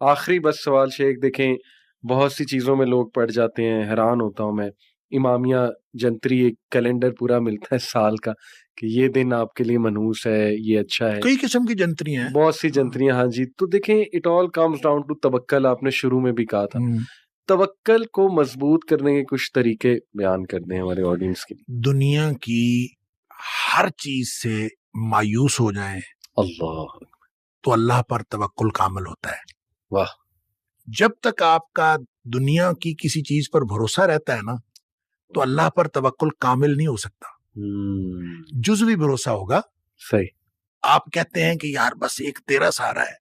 آخری بس سوال شیخ، دیکھیں بہت سی چیزوں میں لوگ پڑ جاتے ہیں، حیران ہوتا ہوں میں، امامیہ جنتری ایک کیلنڈر پورا ملتا ہے سال کا کہ یہ دن آپ کے لیے منحوس ہے، یہ اچھا ہے، کئی قسم کی جنتریاں ہیں، بہت سی جنتریاں. ہاں جی، تو دیکھیں it all comes down to توکل. آپ نے شروع میں بھی کہا تھا توکل کو مضبوط کرنے کے کچھ طریقے بیان کر دیں ہمارے آڈینس کے لیے. دنیا کی ہر چیز سے مایوس ہو جائیں اللہ، تو اللہ پر توکل کامل ہوتا ہے. واہ. جب تک آپ کا دنیا کی کسی چیز پر بھروسہ رہتا ہے نا تو اللہ پر توکل کامل نہیں ہو سکتا. جزوی بھروسہ ہوگا. صحیح. آپ کہتے ہیں کہ یار بس ایک تیرا سہارا ہے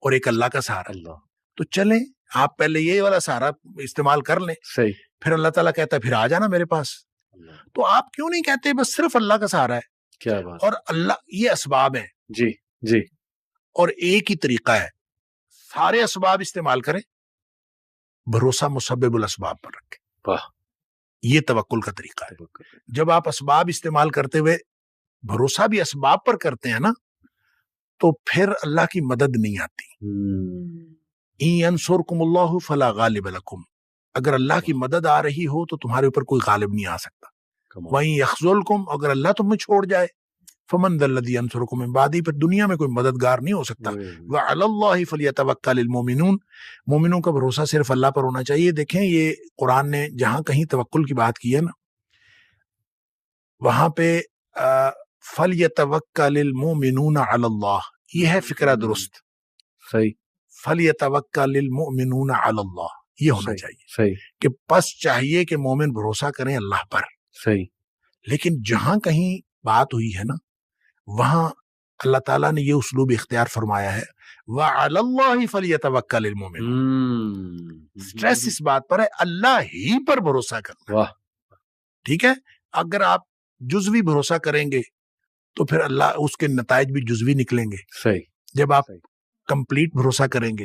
اور ایک اللہ کا سہارا ہے، اللہ، تو چلیں آپ پہلے یہ والا سہارا استعمال کر لیں. صحیح. پھر اللہ تعالیٰ کہتا ہے پھر آ جانا میرے پاس. تو آپ کیوں نہیں کہتے بس صرف اللہ کا سہارا ہے؟ کیا بات. اور اللہ یہ اسباب ہیں جی جی. اور ایک ہی طریقہ ہے، سارے اسباب استعمال کریں، بھروسہ مسبب الاسباب پر رکھیں. واہ. یہ توکل کا طریقہ ہے. جب آپ اسباب استعمال کرتے ہوئے بھروسہ بھی اسباب پر کرتے ہیں نا تو پھر اللہ کی مدد نہیں آتی. ان ینصرکم اللہ فلا غالب لکم، اگر اللہ کی مدد آ رہی ہو تو تمہارے اوپر کوئی غالب نہیں آ سکتا. وَإِن يَخْذُلْكُمْ، اگر اللہ تمہیں چھوڑ جائے، فَمَنْ ذَا الَّذِي يَنصُرُكُم مِّن بَعْدِهِ، پھر دنیا میں کوئی مددگار نہیں ہو سکتا. وَعَلَى اللَّهِ فَلْيَتَوَكَّلِ الْمُؤْمِنُونَ، مومنوں کا بھروسہ صرف اللہ پر ہونا چاہیے. دیکھیں یہ قرآن نے جہاں کہیں توکل کی بات کی ہے نا وہاں پہ فَلْيَتَوَكَّلِ الْمُؤْمِنُونَ عَلَى اللَّهِ، یہ ہے فکرہ درست. صحیح. فَلْيَتَوَكَّلِ الْمُؤْمِنُونَ عَلَى اللَّهِ، یہ ہونا چاہیے. صحیح. کہ پس چاہیے کہ مومن بھروسہ کریں اللہ پر. صحیح. لیکن جہاں کہیں بات ہوئی ہے نا وہاں اللہ تعالیٰ نے یہ اسلوب اختیار فرمایا ہے وَعَلَى اللَّهِ فَلْيَتَوَكَّلِ الْمُؤْمِنُونَ. سٹریس اس بات پر ہے اللہ ہی پر بھروسہ کرنا. واہ. ٹھیک ہے، اگر آپ جزوی بھروسہ کریں گے تو پھر اللہ اس کے نتائج بھی جزوی نکلیں گے. صحیح. جب آپ کمپلیٹ بھروسہ کریں گے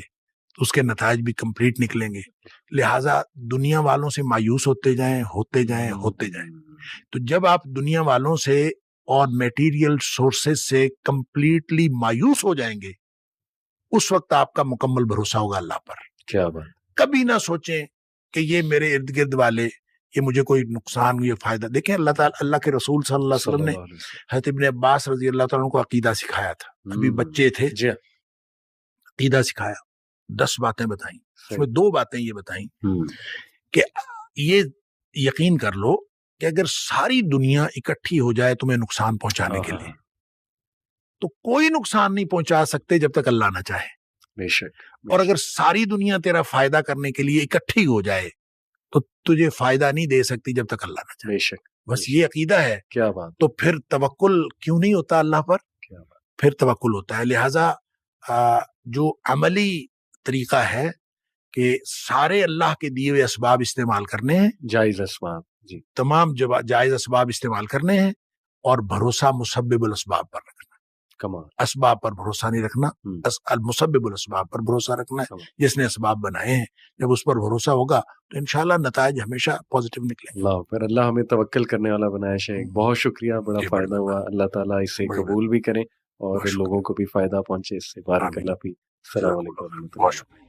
تو اس کے نتائج بھی کمپلیٹ نکلیں گے. لہٰذا دنیا والوں سے مایوس ہوتے جائیں ہوتے جائیں ہوتے جائیں. تو جب آپ دنیا والوں سے اور میٹیریل سورسز سے کمپلیٹلی مایوس ہو جائیں گے اس وقت آپ کا مکمل بھروسہ ہوگا اللہ پر. کیا بات. کبھی نہ سوچیں کہ یہ میرے ارد گرد والے یہ مجھے کوئی نقصان یہ فائدہ. دیکھیں اللہ تعالیٰ اللہ کے رسول صلی اللہ علیہ وسلم نے حضرت ابن عباس رضی اللہ تعالیٰ عنہ کو عقیدہ سکھایا تھا. ابھی بچے تھے، عقیدہ سکھایا، 10 باتیں بتائیں. اس میں 2 باتیں یہ بتائیں کہ یہ یقین کر لو کہ اگر ساری دنیا اکٹھی ہو جائے تمہیں نقصان پہنچانے کے لیے تو کوئی نقصان نہیں پہنچا سکتے جب تک اللہ نہ چاہے. بے شک. اور اگر ساری دنیا تیرا فائدہ کرنے کے لیے اکٹھی ہو جائے تو تجھے فائدہ نہیں دے سکتی جب تک اللہ نہ چاہے. بے شک. بس یہ عقیدہ ہے. کیا بات. تو پھر توکل کیوں نہیں ہوتا اللہ پر؟ کیا بات. پھر توکل ہوتا ہے. لہٰذا جو عملی طریقہ ہے کہ سارے اللہ کے دیے ہوئے اسباب استعمال کرنے ہیں، جائز اسباب، جی تمام جائز اسباب استعمال کرنے ہیں اور بھروسہ مسبب الاسباب پر رکھنا. کمال. اسباب پر بھروسہ نہیں رکھنا، المسبب الاسباب پر بھروسہ رکھنا ہے جس نے اسباب بنائے ہیں. جب اس پر بھروسہ ہوگا تو انشاءاللہ نتائج ہمیشہ پازیٹیو نکلیں. اللہ پھر اللہ ہمیں توکل کرنے والا بنائے. شیخ بہت شکریہ، بڑا فائدہ ہوا. اللہ تعالیٰ اسے قبول بھی کریں اور لوگوں کو بھی فائدہ پہنچے اس سے. بارک اللہ فیک. السلام علیکم. بہت شکریہ.